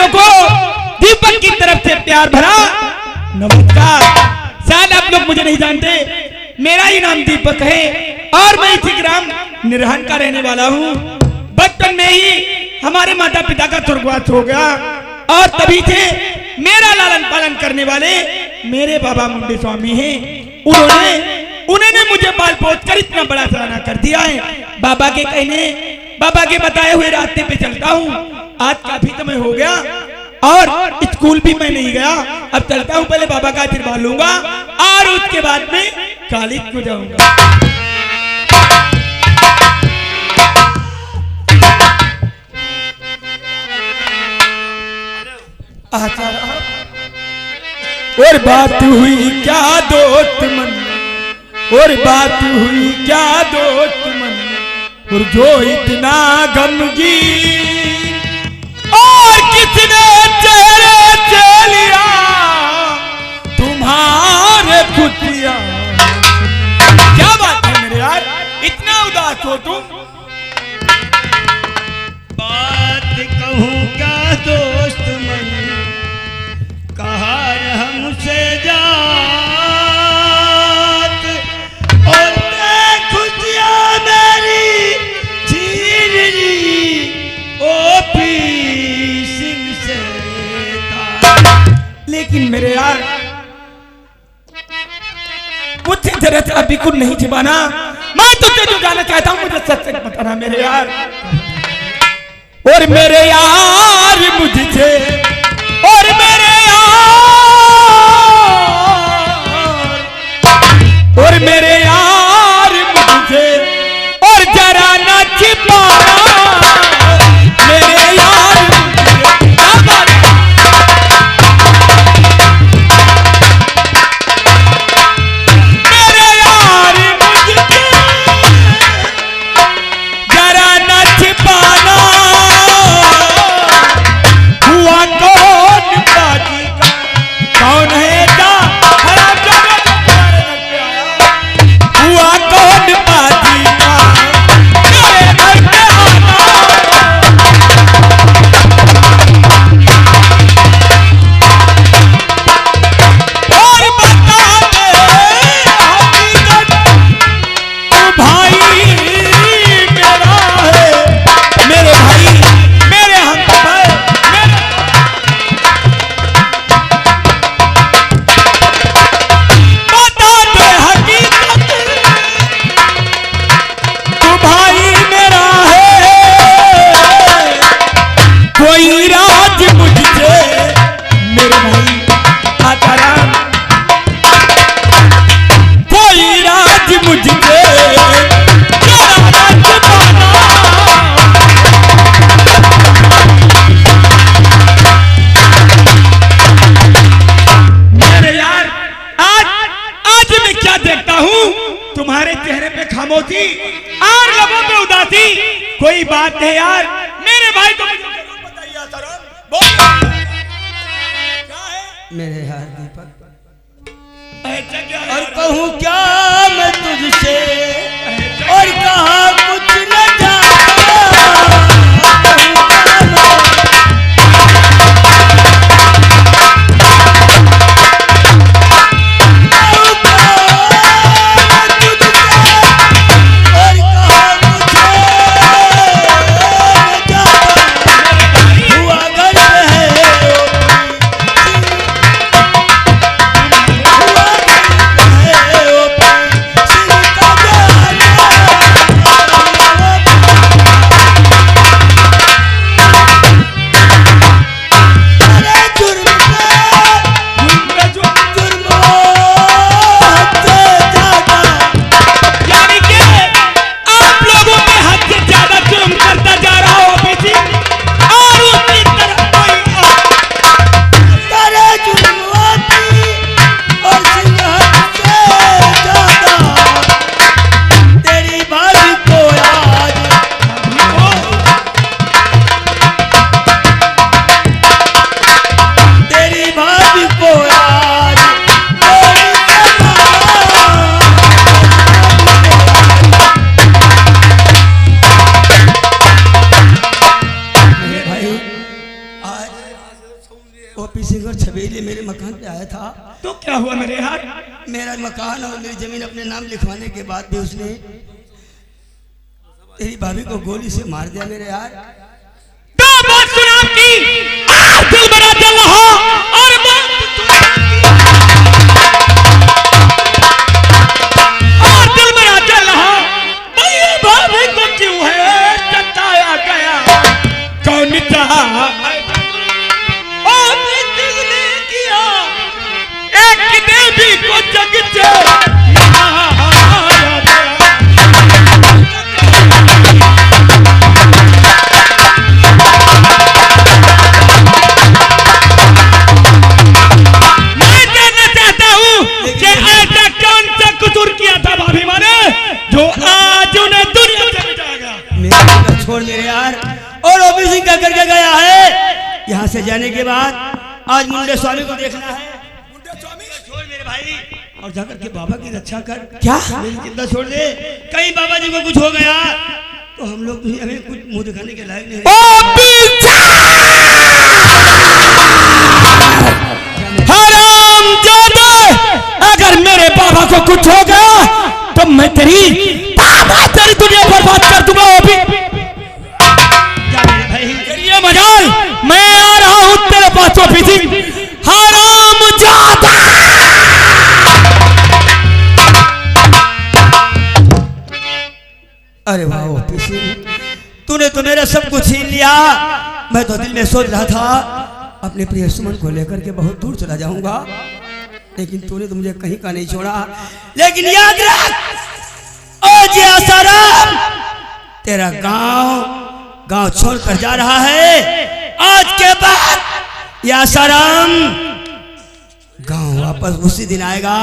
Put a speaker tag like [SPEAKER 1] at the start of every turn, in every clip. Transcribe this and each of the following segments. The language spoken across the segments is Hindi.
[SPEAKER 1] बच्चों को दीपक की तरफ से प्यार भरा नमस्कार। शायद आप लोग मुझे नहीं जानते, मेरा ही नाम दीपक है और मैं इसी ग्राम निरहन का रहने वाला हूँ। बचपन में ही हमारे माता पिता का स्वर्गवास हो गया और तभी से मेरा लालन पालन करने वाले मेरे बाबा मुंडे स्वामी हैं। उन्होंने मुझे पाल पोस कर इतना बड़ा सराहना कर दिया है। बाबा के कहने, बाबा के बताए हुए रास्ते पे चलता हूँ। आज काफी समय हो गया और स्कूल भी मैं नहीं गया। अब चलता हूँ, पहले बाबा का आशीर्वाद लूंगा और उसके बाद में कॉलेज को जाऊंगा। और बात हुई क्या दोस्त मन, और बात हुई क्या दोस्त मन, और जो इतना गमगीन, और किसने चेहरे से लिया तुम्हारे खुशियां। क्या बात है मेरे यार, इतना उदास हो तुम?
[SPEAKER 2] बात कहूँ क्या दोस्त मन, कहा हमसे जात, और खुशियाँ मेरी छीन ली ओ पी सिंह से।
[SPEAKER 1] लेकिन मेरे यार मुझसे जरा सा अभी कुछ नहीं छिपाना। मैं तुझसे जो जाना चाहता हूँ मुझे सच सच बताना मेरे यार। और मेरे यार मुझसे, और मेरे और मेरे यार मुझसे, और जरा ना छिपाना मेरे यार मेरे यार मुझसे, जरा ना छिपाना। हुआ कौन बाजी का, कौन है दा हुआ कौन बाजी का मेरे घर पे आना। और बता दे हकीकत, तू भाई मेरा है, मेरे भाई, मेरे हमसफर, बता दे हकीकत, भाई मेरा है। कोई राज मुझसे मेरे भाई आताराम, कोई राज मुझसे जरा ना छिपाना। मेरे यार आज मैं क्या देखता हूँ, तुम्हारे चेहरे पे खामोशी और लबों पे उदासी। कोई बात है यार मेरे भाई, तो मुझे जरूर बताइए आताराम, बोल क्या है
[SPEAKER 2] मेरे यार दीपक।
[SPEAKER 1] और
[SPEAKER 2] और कहूँ क्या मैं तुझसे, और कहा कुछ न का ओपी सिंह और छबीली मेरे मकान पे आया था।
[SPEAKER 1] तो क्या हुआ मेरे यार?
[SPEAKER 2] मेरा मकान और मेरी जमीन अपने नाम लिखवाने के बाद भी उसने तेरी भाभी को गोली से मार दिया मेरे यार।
[SPEAKER 1] तो बात सुना आपकी, दिल बड़ा जल रहा और दिल बड़ा जल रहा। मेरी भाभी को क्यों है सताया गया? कौन चाहा और किसने किया? एक देवी को जग से
[SPEAKER 2] छोड़ मेरे यार। और ओपी सिंह क्या करके गया है? यहाँ से जाने के बाद आज मुंडे स्वामी को देखना है। मुंडे स्वामी छोड़ मेरे भाई और जाकर के बाबा की रक्षा कर। क्या मेरी चिंता छोड़ दे, कहीं बाबा जी को कुछ हो गया तो हम लोग हमें कुछ मुंह दिखाने के लायक नहीं।
[SPEAKER 1] हरामजादा, अगर मेरे बाबा को कुछ हो गया तो मैं तेरी दुनिया बर्बाद कर दूंगा। ये मजाल, मैं आ रहा हूं तेरे पास ओपी सिंह। हरामजादा,
[SPEAKER 2] अरे वाह ओपी सिंह, तूने तो मेरा सब कुछ छीन लिया। मैं तो दिल में सोच रहा था अपने प्रिय सुमन को लेकर के बहुत दूर चला जाऊंगा, लेकिन तूने तो मुझे कहीं का नहीं छोड़ा। लेकिन याद रख आज आसाराम तेरा गांव छोड़कर जा रहा है। आज के बाद ये आसाराम गांव वापस उसी दिन आएगा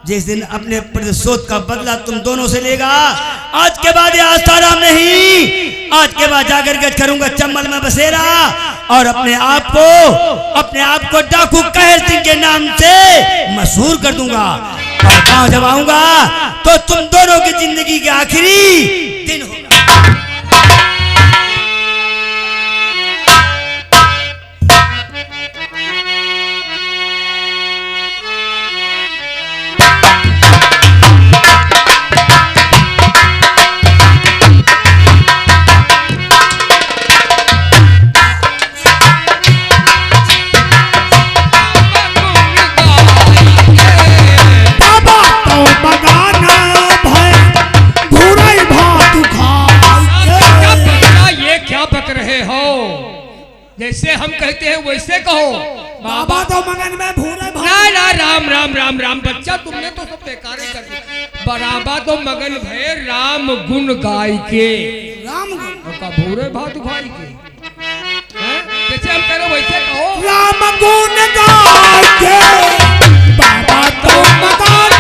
[SPEAKER 2] जिस दिन अपने प्रतिशोध का बदला तुम दोनों से लेगा। आज के बाद ये आसाराम नहीं, आज के बाद जाकर के करूंगा चंबल में बसेरा और अपने आप को डाकू कहर सिंह के नाम से मशहूर कर दूंगा। और गांव जब आऊंगा तो तुम दोनों की जिंदगी के आखिरी दिन होगा।
[SPEAKER 3] जैसे हम कहते हैं वैसे कहो।
[SPEAKER 2] बाबा तो मगन में भूरे
[SPEAKER 3] ना राम राम राम राम बच्चा, तुमने तो सब बेकार कर दिया। बराबर तो मगन भय राम गुण गाय के,
[SPEAKER 2] राम गुण
[SPEAKER 3] का भूरे भात भाई के। जैसे हम कह रहे वैसे कहो।
[SPEAKER 2] राम गुण गाय के बाबा तो मगन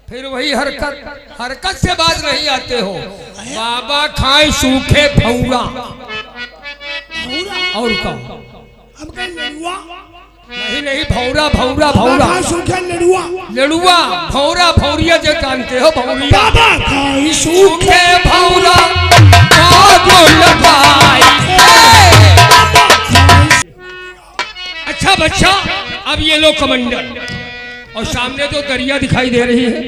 [SPEAKER 3] फिर वही हरकत से बाज नहीं आते हो। बाबा खाए सूखे भौरा और का नहीं नहीं, भौरा भौरा भौरा
[SPEAKER 4] सूखा लड़ुआ
[SPEAKER 3] लड़ुआ भौरा भौरिया जो जानते हो भौरिया।
[SPEAKER 4] बाबा खाई
[SPEAKER 3] सूखे भौरा अच्छा बच्चा, अब ये लो कमंडल, और सामने तो दरिया दिखाई दे रही है,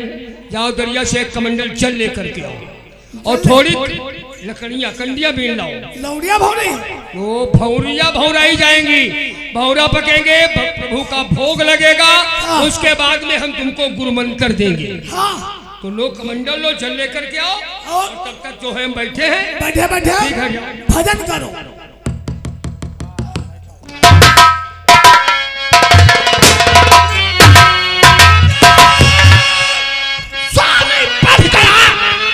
[SPEAKER 3] जाओ दरिया से एक कमंडल जल लेकर के आओ और थोड़ी लकड़ियां कंडियां बीन लाओ।
[SPEAKER 4] लौड़िया भौरी
[SPEAKER 3] वो भौरिया भौराई जाएंगी, भौरा पकेंगे, प्रभु का भोग लगेगा, उसके बाद में हम तुमको गुरुमंत्र देंगे। तो लो कमंडल लो जल लेकर के आओ, और तब तक जो है हम बैठे हैं,
[SPEAKER 4] बैठे बैठे
[SPEAKER 3] ठीक है,
[SPEAKER 4] भजन करो। स्वामी पढ़ गया,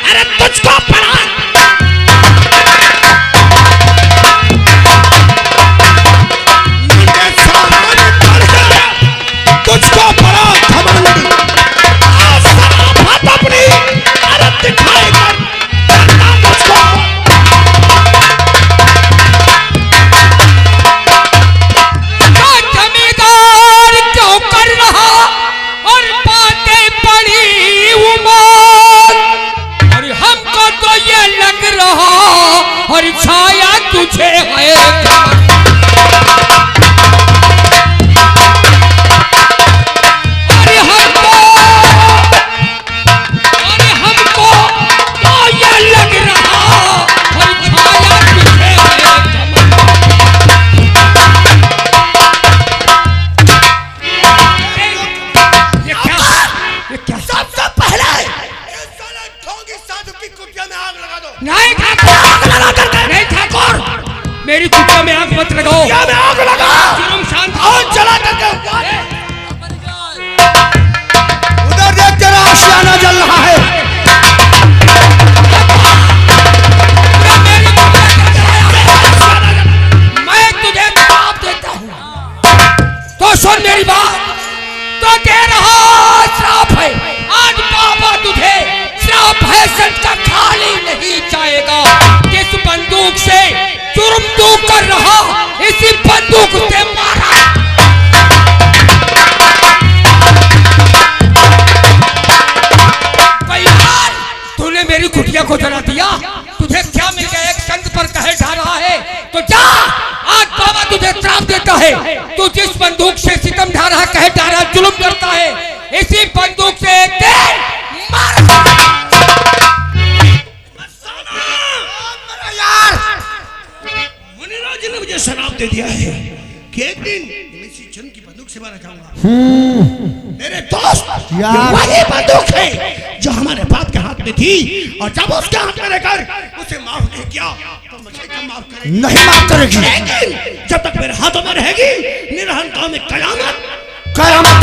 [SPEAKER 4] अरे तुझको पढ़ा, तुझको पढ़ा घमंड, अपनी अरे दिखाएगा मुझको।
[SPEAKER 3] जमींदार क्यों कर रहा और बातें पड़ी उमर, और हमको तो ये लग रहा और छाया तुझे है। मेरी कुटिया में आग मत लगाओ, आग लगा, शांत और चला करके
[SPEAKER 2] उधर देख जरा, आशियाना जल रहा है।
[SPEAKER 3] मैं तुझे जवाब देता हूँ, तो सुन मेरी बात, तो दे रहा श्राप है आज बाबा तुझे, श्राप है सच का खाली नहीं जाएगा। जिस बंदूक से जुर्म तू कर रहा, इसी बंदूक से मारा। तूने मेरी कुटिया को जला दिया, तुझे क्या मिल गया? एक संत पर कहे जा रहा है, तो जा, आज बाबा तुझे श्राप देता है। तू जिस बंदूक से सितम ढा रहा, कहे जा रहा, जुल्म करता है, इसी बंदूक से एक दिन मार।
[SPEAKER 4] मुनिराज ने मुझे शराब दे दिया है कि एक दिन मैं इसी जन की बंदूक से मारा जाऊंगा। मेरे दोस्त, वही बंदूक है जो हमारे बाप के हाथ में थी, और जब उसके हाथ में रहकर उसे माफ नहीं किया तो मुझे कब माफ करेगी?
[SPEAKER 2] नहीं माफ करेगी।
[SPEAKER 4] लेकिन जब तक मेरे हाथों में रहेगी, निरहंता में कयामत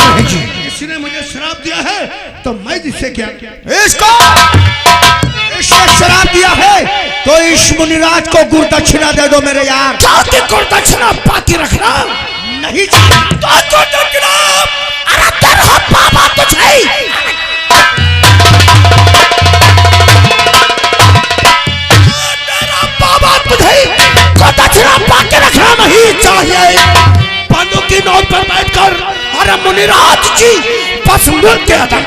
[SPEAKER 2] रहेगी।
[SPEAKER 4] किसी ने मुझे शराब दिया है तो मैं जिससे क्या,
[SPEAKER 2] इसको शराब दिया है तो इस मुनिराज को गुरदक्षिणा दे दो मेरे यार।
[SPEAKER 4] चाहते गुरदक्षिणा बाकी रखना नहीं चाहता तो गुरदक्षिणा, अरे तेरा बाबा तुझे, तेरा बाबा तुझे गुरदक्षिणा बाकी रखना नहीं चाहिए। बंदूक की नोक पर बैठकर अरे मुनिराज जी बस नृत्य अदा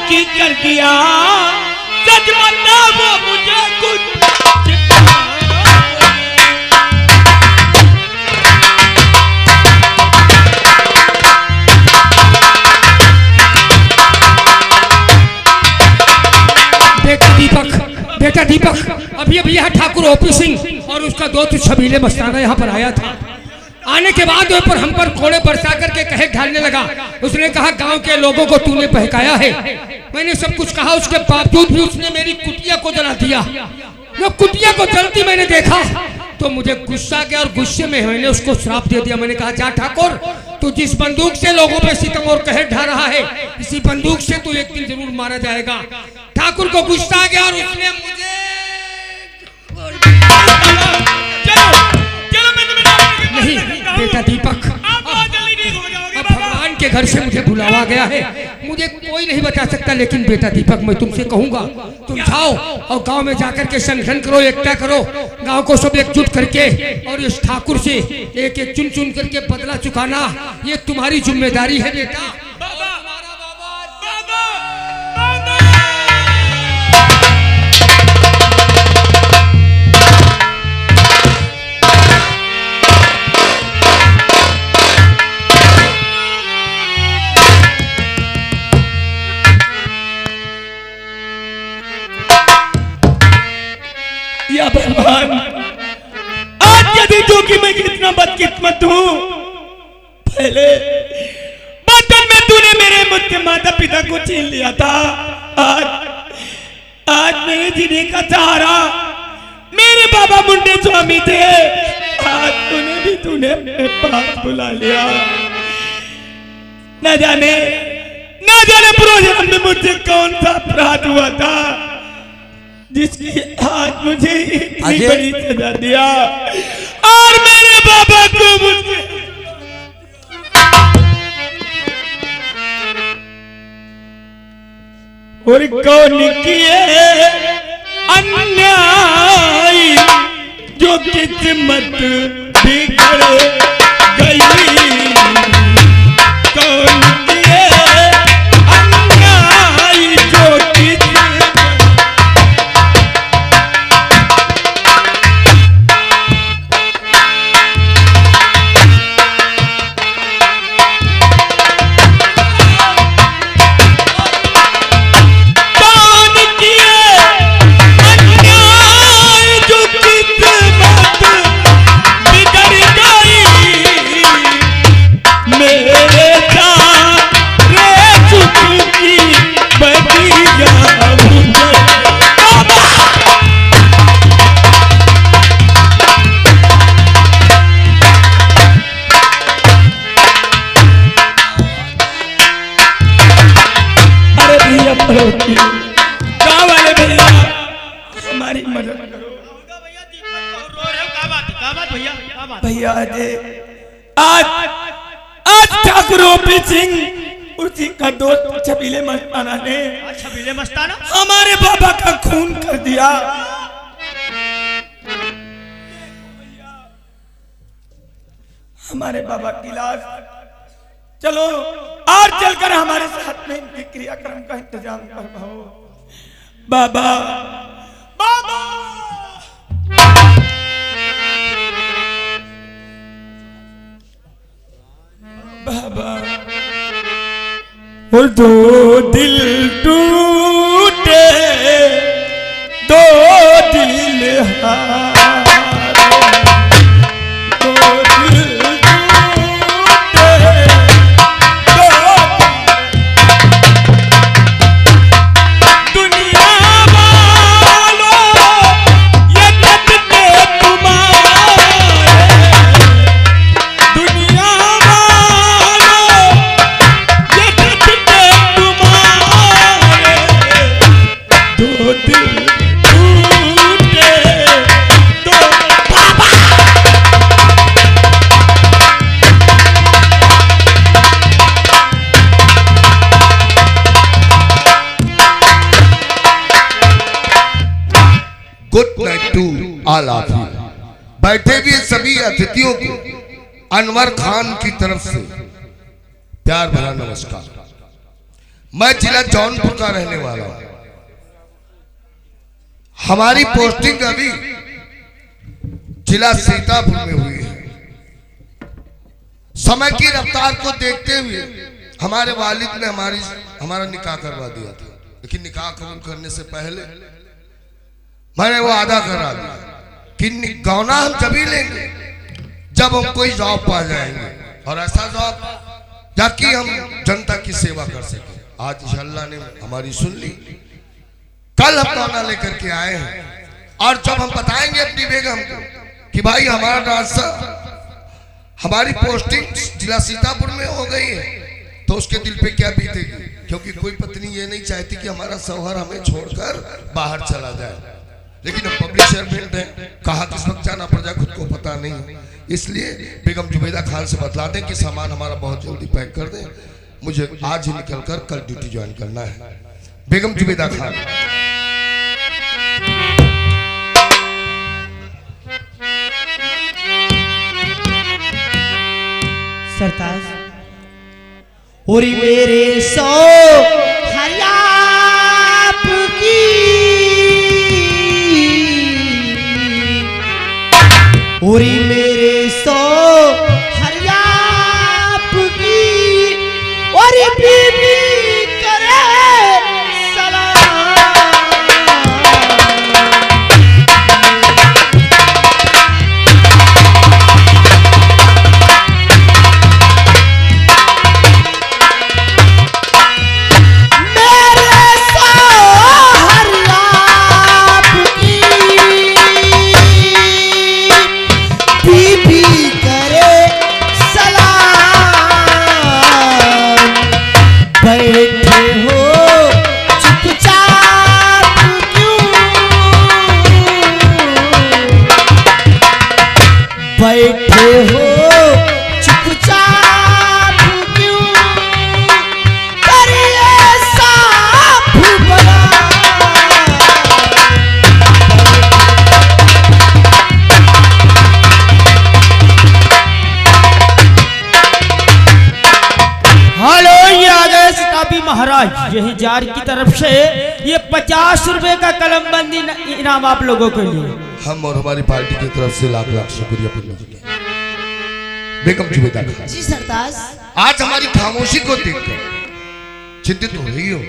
[SPEAKER 1] की कर दिया, सच बताओ मुझे कुछ।
[SPEAKER 3] बेटा दीपक अभी अभी यहाँ ठाकुर ओपी सिंह और उसका दोस्त छबीले मस्ताना यहाँ पर आया था। आने के बाद पर हम पर कोड़े बरसा करके कहे ढालने लगा। उसने कहा गांव के लोगों को तूने बहकाया है। मैंने सब कुछ कहा, उसके बावजूद भी उसने मेरी कुटिया को जला दिया। जब कुटिया को जलती मैंने देखा तो मुझे गुस्सा गया और गुस्से में मैंने उसको श्राप दे दिया। मैंने कहा जा ठाकुर, तू जिस बंदूक से लोगों पे सितम और कहर ढा रहा है, इसी बंदूक से तू एक दिन जरूर मारा जाएगा। ठाकुर को गुस्सा आ गया और उसने मुझे नहीं बेटा दीपक, अब भगवान के घर से मुझे बुलावा गया है, मुझे कोई नहीं बता सकता, लेकिन बेटा दीपक मैं तुमसे कहूंगा तुम जाओ और गांव में जाकर के संगठन करो, एकता करो, गांव को सब एकजुट करके और इस ठाकुर से एक एक चुन चुन करके बदला चुकाना ये तुम्हारी जिम्मेदारी है बेटा।
[SPEAKER 1] या भगवान, आज यदि तो कि मैं कितना बदकिस्मत हूँ, पहले बचपन में तूने मेरे मुझसे माता पिता को छीन लिया था, आज मेरे जीने का सहारा मेरे बाबा मुंडे स्वामी थे, आज तूने अपने पास बुला लिया। न जाने पूर्व जन्म में मुझसे कौन सा अपराध हुआ था जिसकी आज मुझे इतनी बड़ी सजा दिया और मेरे बाबा को मुझसे और कौन किए अन्याय जो किस्मत बिगड़ गई, कौन किए अन्याय जो गाँव वाले भैया हमारी मदद करो। भैया आज ठाकुर ओपी सिंह उसी का दोस्त छबीले मस्ताना ने हमारे बाबा का खून कर दिया। हमारे बाबा की लाश चलो और चलकर हमारे साथ में इनके क्रियाक्रम का इंतजाम करवाओ। बाबा बाबा बाबा, और दो दिल टूटे दो दिल हारे, दो दिल
[SPEAKER 5] बैठे हुए सभी अतिथियों को अनवर खान की तरफ से प्यार भरा नमस्कार। मैं जिला जौनपुर का रहने वाला हूं। हमारी पोस्टिंग अभी जिला सीतापुर में हुई है। समय की रफ्तार को देखते हुए हमारे वालिद ने हमारा निकाह करवा दिया था, लेकिन निकाह कबूल करने से पहले मैंने वो अदा करा दिया कि गौना हम तभी लेंगे जब हम कोई जॉब पा जाएंगे, और ऐसा जॉब ताकि हम जनता की सेवा कर सके। आज अल्लाह ने हमारी सुन ली। कल हम गौना लेकर के आए हैं, और जब हम बताएंगे अपनी बेगम को कि भाई हमारा ट्रांसफर, हमारी पोस्टिंग जिला सीतापुर में हो गई है, तो उसके दिल पे क्या बीतेगी, क्योंकि कोई पत्नी ये नहीं चाहती कि हमारा शौहर हमें छोड़कर बाहर चला जाए। लेकिन अब पब्लिशर मिलते हैं, कहा किस वक्त जाना पड़ जाए खुद को पता नहीं, इसलिए बेगम जुबैदा खान से बतला दें कि सामान हमारा बहुत जल्दी पैक कर दें, मुझे आज ही निकलकर कल ड्यूटी ज्वाइन करना है। बेगम जुबैदा खान।
[SPEAKER 1] सरताज, ओरी मेरे सो हरियाप की, ओरी मेरे सो हरियाप की, ओरी बीबी करे सलाम। बैठे हो चुपचाप क्यों, करिए साफ बना। हेलो, ये आ गए सिताबी महाराज, यही जार की तरफ से ये 50 रुपए का कलम बंदी इनाम आप लोगों के लिए।
[SPEAKER 5] हम और हमारी पार्टी की तरफ से लाख लाख शुक्रिया बेगम जुबैदा खान।
[SPEAKER 6] जी सरताज।
[SPEAKER 5] आज हमारी खामोशी को देखकर चिंतित हो रही हो?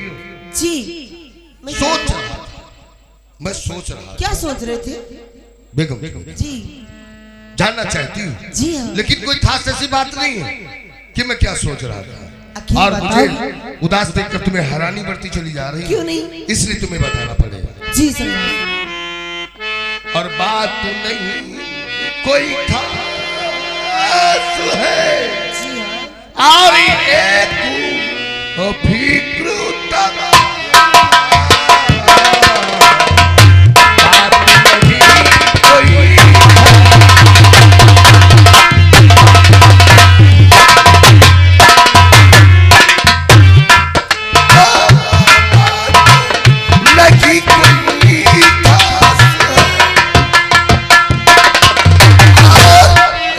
[SPEAKER 6] जी मैं
[SPEAKER 5] सोच रहा था, मैं सोच रहा था।
[SPEAKER 6] क्या सोच रहे थे?
[SPEAKER 5] बेगम
[SPEAKER 6] जी
[SPEAKER 5] जानना चाहती हूँ?
[SPEAKER 6] जी हाँ।
[SPEAKER 5] लेकिन कोई खास ऐसी बात नहीं है कि मैं क्या सोच रहा था,
[SPEAKER 6] आखिर
[SPEAKER 5] और
[SPEAKER 6] बताओ।
[SPEAKER 5] मुझे उदास देखकर तुम्हें हैरानी बढ़ती चली जा रही है।
[SPEAKER 6] क्यों नहीं?
[SPEAKER 5] इसलिए तुम्हें बताना पड़ेगा।
[SPEAKER 6] जी सरताज।
[SPEAKER 5] और बात तो नहीं कोई खास है,
[SPEAKER 6] जी हाँ।
[SPEAKER 5] और एक फिक्र तमा, बात नहीं कोई नहीं कोई खास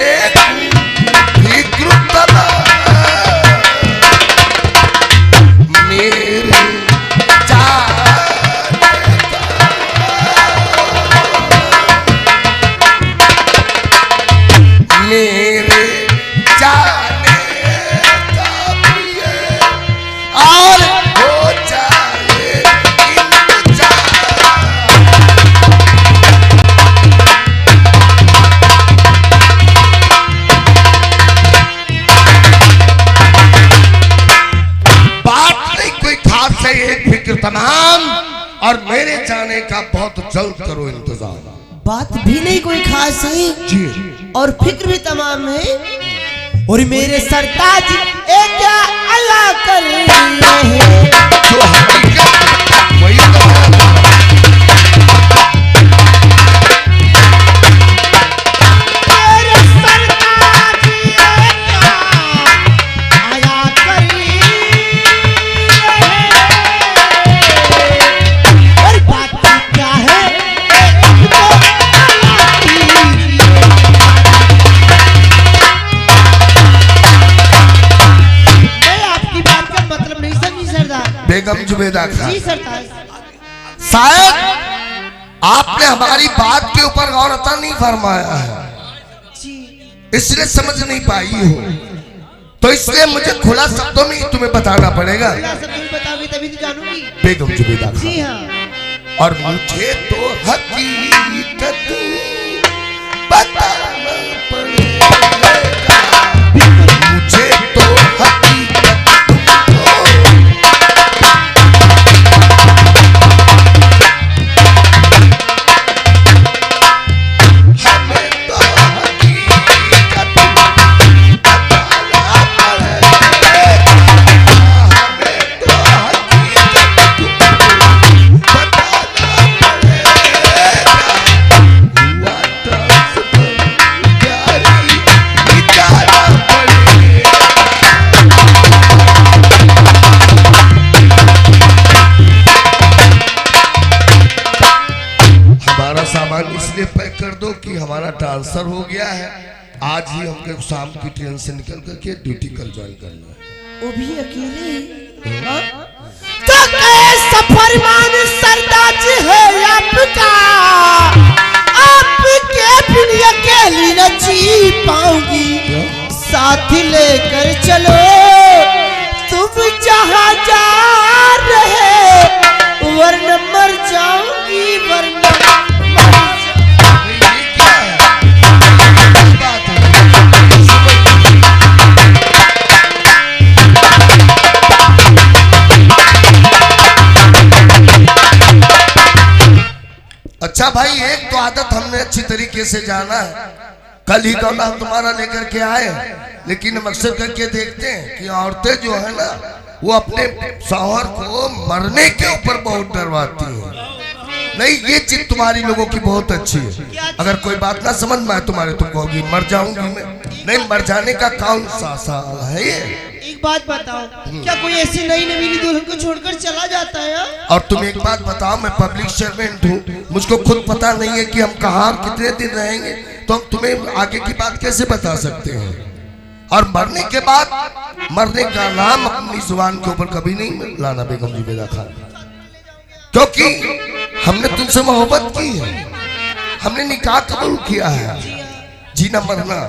[SPEAKER 5] एक फिक्र तमा मेरे मेरे जाने का प्रिय और हो जाए इंतजार। बात नहीं कोई खास है, एक फिक्र तमाम, और मेरे जाने का बहुत जल्द करो इंतजार।
[SPEAKER 6] बात भी नहीं कोई खास है
[SPEAKER 5] जी
[SPEAKER 6] और फिक्र भी तमाम है। और मेरे सरताज एक क्या अल्लाह कर रहे हैं।
[SPEAKER 5] जो हकीकत वही तो है।
[SPEAKER 6] मेरे सरताज एक क्या अल्लाह कर रहे हैं। और बात क्या है? एक तो अल्लाह की। मैं आपकी बात का मतलब नहीं समझी सरदार।
[SPEAKER 5] बेगम जुबैदा खान,
[SPEAKER 6] जी सरताज।
[SPEAKER 5] शायद आपने हमारी बात के ऊपर गौरता नहीं फरमाया है,
[SPEAKER 6] जी
[SPEAKER 5] इसलिए समझ नहीं पाई हो, तो इसलिए मुझे खुला शब्दों में ही तुम्हें बताना पड़ेगा।
[SPEAKER 6] अल्लाह सब तुम्हें बताओगे तभी तो जानूंगी।
[SPEAKER 5] बेगम जुबैदा
[SPEAKER 6] जी
[SPEAKER 5] खान,
[SPEAKER 6] हाँ।
[SPEAKER 5] और मुझे तो हकीकत बताना पड़ेगा। मुझे तो हकीकत तुमको हमें तो ट्रांसफर हो गया है। आज ही हमको शाम की ट्रेन से निकल करके ड्यूटी कल ज्वाइन करना है।
[SPEAKER 6] वो भी अकेले? हाँ? तो कैसा फरमान सरताज है आपका, आपके बिन अकेली न जी पाऊंगी। साथ लेकर चलो तुम जहाँ जा रहे, वरना मर जाऊंगी, वरना
[SPEAKER 5] ये क्या है? ये बात है। अच्छा भाई, एक तो आदत हमने अच्छी तरीके से जाना है। कल ही कौन हम तुम्हारा लेकर के आए, लेकिन हम अक्सर करके देखते हैं कि औरतें जो है ना, वो अपने शौहर को मरने के ऊपर बहुत डरवाती हैं। नहीं, ये चीज तुम्हारी लोगों की बहुत अच्छी है। अगर कोई बात ना समझ में आए तुम्हारे, तुम कहोगी मर जाऊंगी मैं। नहीं, मर जाने का कौन सा साल है ये?
[SPEAKER 6] एक बात बताओ, क्या कोई ऐसी नई नवीनी दुल्हन को छोड़कर चला जाता है?
[SPEAKER 5] और तुम एक बात बताओ, मैं पब्लिक सर्वेंट हूँ, मुझको खुद पता नहीं है कि हम कहाँ और कितने दिन रहेंगे, तो हम तुम्हें आगे की बात कैसे बता सकते हैं? और मरने के बाद, मरने का नाम अपनी जुबान के ऊपर कभी नहीं लाना बेगम जुबैदा खान, क्योंकि हमने तुमसे मोहब्बत की है, हमने निकाह कबूल किया है। जीना मरना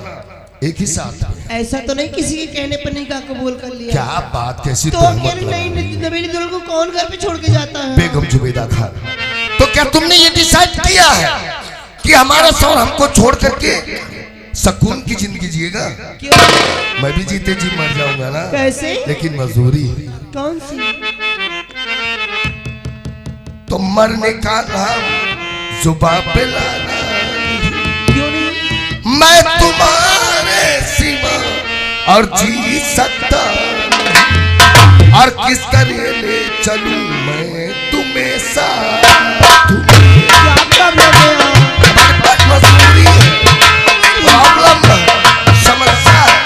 [SPEAKER 5] एक ही साथ में।
[SPEAKER 6] ऐसा तो नहीं किसी के कहने पर निकाह कबूल कर लिया?
[SPEAKER 5] क्या बात, कैसी
[SPEAKER 6] तो अकेले नई नवीनी दुल्हन को कौन घर पे छोड़ के जाता है?
[SPEAKER 5] बेगम जुबैदा खान, तो क्या तुमने ये डिसाइड किया है कि हमारा शौहर हमको छोड़ करके सुकून की जिंदगी जिएगा?
[SPEAKER 6] क्यों?
[SPEAKER 5] मैं भी जीते जी मर जाऊंगा ना।
[SPEAKER 6] कैसे?
[SPEAKER 5] लेकिन मजदूरी।
[SPEAKER 6] कौन सी?
[SPEAKER 5] तो मरने का नाम जुबान पे लाना,
[SPEAKER 6] क्यों नहीं?
[SPEAKER 5] मैं तुम्हारे सिवा और जी सकता, और किस तरह ले चलूं मैं तुम्हें साथ।
[SPEAKER 6] क्या प्रॉब्लम है?
[SPEAKER 5] मजबूरी है, प्रॉब्लम है, समस्या है,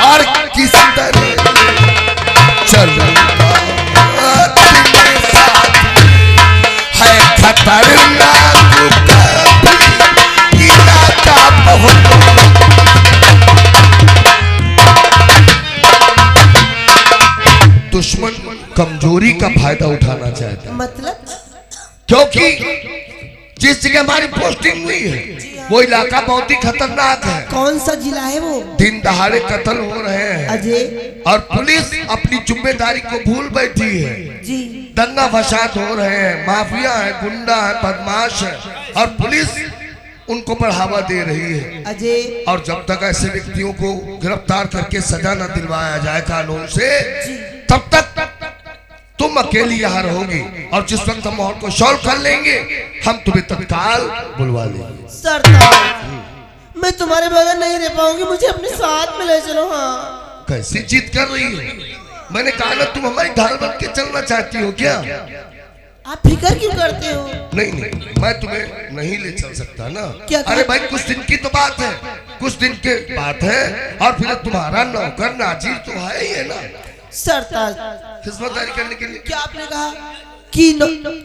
[SPEAKER 5] और किस तरह चलूंगा तुम्हें साथ, है खतरनाक कभी इलाका बहुत। दुश्मन कमजोरी का फायदा उठाना चाहता है,
[SPEAKER 6] मतलब?
[SPEAKER 5] क्योंकि जिस जगह हमारी पोस्टिंग हुई है वो इलाका बहुत ही खतरनाक है।
[SPEAKER 6] कौन सा जिला है वो?
[SPEAKER 5] दिन दहाड़े कत्ल हो रहे हैं
[SPEAKER 6] अजय
[SPEAKER 5] और पुलिस अपनी जिम्मेदारी को भूल बैठी है।
[SPEAKER 6] जी।
[SPEAKER 5] दंगा फसाद हो रहे हैं, माफिया है, गुंडा है, बदमाश है, और पुलिस उनको बढ़ावा दे रही है।
[SPEAKER 6] अजय,
[SPEAKER 5] और जब तक ऐसे व्यक्तियों को गिरफ्तार करके सजा न दिलवाया जाए कानून से, तब तक तुम अकेली यहाँ रहोगी, और जिस वक्त हम माहौल को सॉल्व कर लेंगे, हम तुम्हें तत्काल बुलवा लेंगे।
[SPEAKER 6] सरदार, मैं तुम्हारे बगैर नहीं रह पाऊंगी, मुझे अपने साथ में ले चलो। हाँ।
[SPEAKER 5] कैसी जिद कर रही हो? मैंने कहा ना, तुम हमारी ढाल बन के चलना चाहती हो क्या?
[SPEAKER 6] आप फिक्र क्यों करते हो?
[SPEAKER 5] नहीं नहीं, मैं तुम्हें नहीं ले चल सकता ना।
[SPEAKER 6] क्या?
[SPEAKER 5] अरे भाई, कुछ दिन की तो बात है, कुछ दिन की बात है, और फिर तुम्हारा नौकर नाजिर तो है ही है ना
[SPEAKER 6] सरताज,
[SPEAKER 5] खिदमतदारी करने के लिए।
[SPEAKER 6] क्या आपने कहा कि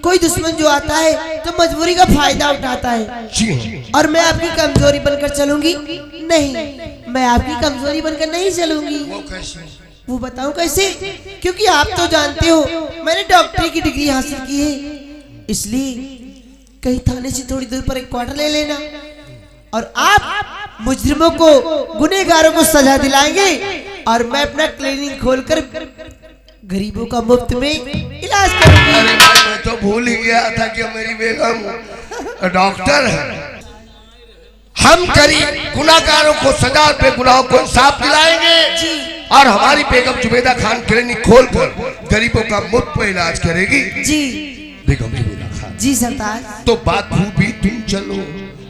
[SPEAKER 6] कोई दुश्मन जो आता है तो मजबूरी का फायदा उठाता है?
[SPEAKER 5] जी हाँ।
[SPEAKER 6] और मैं आपकी कमजोरी बनकर चलूंगी? नहीं, मैं आपकी कमजोरी बनकर नहीं चलूंगी।
[SPEAKER 5] वो कैसे?
[SPEAKER 6] वो बताऊं कैसे? क्योंकि आप तो जानते हो मैंने डॉक्टरी की डिग्री हासिल की है, इसलिए कहीं थाने से थोड़ी दूर पर एक क्वार्टर ले लेना, और आप मुजरिमों को, गुनहगारों को सजा दिलाएंगे, और मैं अपना क्लिनिक खोलकर गरीबों का मुफ्त में इलाज करूंगी।
[SPEAKER 5] अरे भाई, मैं तो भूल ही गया था कि मेरी बेगम डॉक्टर है। हम गरीब गुनाहगारों को सजा पे, गुनाहों को इंसाफ दिलाएंगे, और हमारी बेगम जुबैदा खान क्लिनिक खोलकर गरीबों का मुफ्त में इलाज करेगी।
[SPEAKER 6] जी
[SPEAKER 5] बेगम जुबैदा खान।
[SPEAKER 6] जी सरदार।
[SPEAKER 5] तो बात खूबी, तुम चलो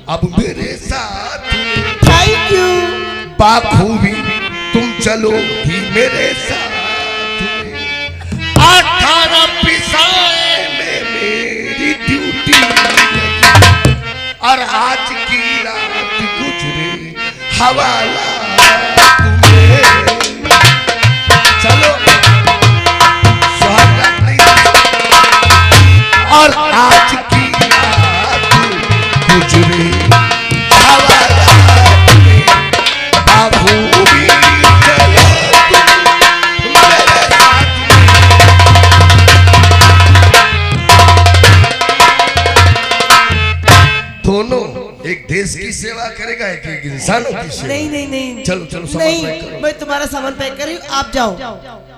[SPEAKER 5] अब मेरे साथ।
[SPEAKER 6] Thank you.
[SPEAKER 5] बात खूबी, तुम चलो ही मेरे साथ। 18 पिसाए में मेरी ड्यूटी, और आज की रात गुजरे हवाला तुम्हें। चलो सुहागरात नहीं, और आज की रात गुजरे देश की सेवा करेगा एक इंसानों की सेवा।
[SPEAKER 6] नहीं नहीं नहीं
[SPEAKER 5] चलो चलो सामान पैक
[SPEAKER 6] नहीं,
[SPEAKER 5] करो।
[SPEAKER 6] मैं तुम्हारा सामान पैक कर रही हूँ, आप जाओ।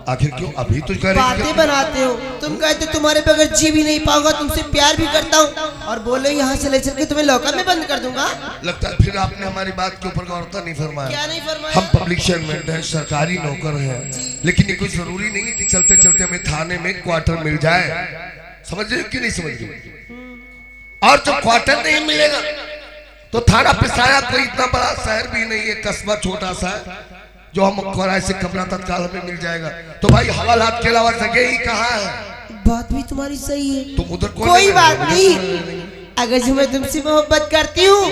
[SPEAKER 5] आखिर क्यों अभी तो करेंगे?
[SPEAKER 6] बातें बनाते हो, तुम कहते तुम्हारे बगैर जी भी नहीं पाऊंगा, तुमसे प्यार भी करता हूँ और बोलो यहाँ से ले चल के तुम्हें लॉकर में बंद कर दूंगा।
[SPEAKER 5] लगता है फिर आपने हमारी बात के ऊपर गौर नहीं फरमाया।
[SPEAKER 6] क्या नहीं फरमाया?
[SPEAKER 5] हम पब्लिक सर्वेंट हैं, सरकारी नौकर हैं, लेकिन ये कोई जरूरी नहीं है कि चलते चलते हमें थाने में क्वार्टर मिल जाए। समझ रहे हो कि नहीं समझ रहे? और जब क्वार्टर नहीं मिलेगा तो थाना पिसाया कोई इतना बड़ा शहर भी नहीं है, कस्बा छोटा सा है, जो हम किराए से कमरा तत्काल हमें मिल जाएगा। तो भाई हवालात के अलावा जगह ही कहाँ है?
[SPEAKER 6] बात भी तुम्हारी सही है,
[SPEAKER 5] तुम उधर
[SPEAKER 6] कोई बात नहीं। अगर जो मैं तुमसे मोहब्बत करती हूँ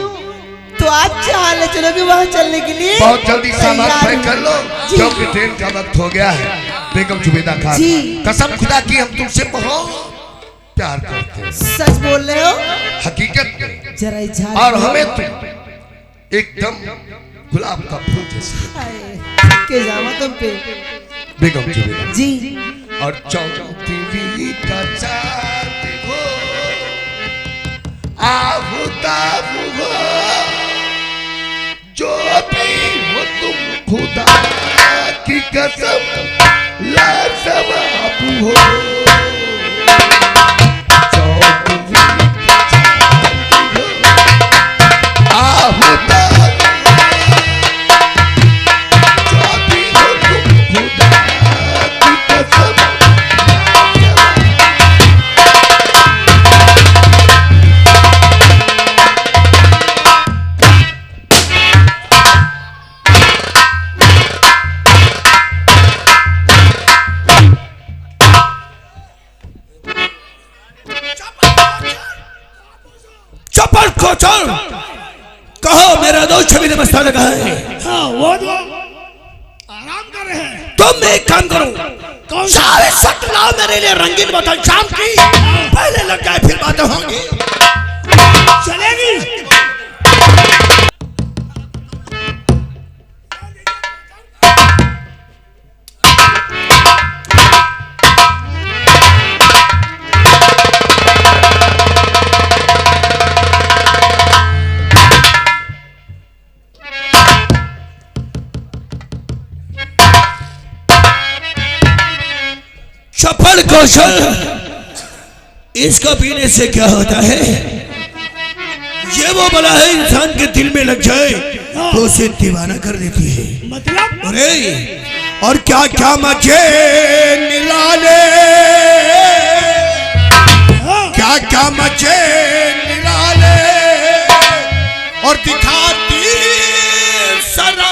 [SPEAKER 6] तो आप जहाँ ले चलोगे वहाँ चलने के लिए
[SPEAKER 5] बहुत जल्दी सामान
[SPEAKER 6] तैयार
[SPEAKER 5] पैक कर लो,
[SPEAKER 6] जी।
[SPEAKER 5] क्योंकि ट्रेन का वक्त हो गया है। बेगम जुबेदा खान,
[SPEAKER 6] जी।
[SPEAKER 5] कसम खुदा की हम तुमसे बहुत प्यार करते हैं,
[SPEAKER 6] सच बोल रहे हो?
[SPEAKER 5] हकीकत में।
[SPEAKER 6] जरा इजाजत
[SPEAKER 5] और
[SPEAKER 6] दो।
[SPEAKER 5] हमें तुम एकदम गुलाब का फूल जैसे
[SPEAKER 6] हाय, के जामा तुम पे
[SPEAKER 5] बेगम जुबेदा
[SPEAKER 6] जी।
[SPEAKER 5] और चौथी का चाँद हो, आफताब हो, जो भी हो तुम खुदा की कसम लाजवाब हो। चौथी का चाँद हो, आफताब जो भी हो तुम खुदा की कसम।
[SPEAKER 3] चप्पल को चल, कहो मेरा दोस्त छवि नमस्ता लगा है।
[SPEAKER 4] हाँ वो तो आराम कर रहे हैं।
[SPEAKER 3] तुम एक काम करो, सारे सट लाओ मेरे लिए रंगीन बोतल शाम की, पहले लग जाए फिर बातें होंगी।
[SPEAKER 4] चलेगी।
[SPEAKER 3] चप्पल कौशल, इसको पीने से क्या होता है? ये वो बला है, इंसान के दिल में लग जाए तो उसे दीवाना कर देती है।
[SPEAKER 4] मतलब
[SPEAKER 3] अरे और क्या क्या मजे निराले, क्या क्या मजे निराले, और दिखाती सरा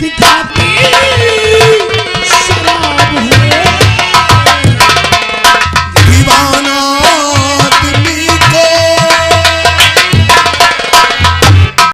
[SPEAKER 4] दिखाती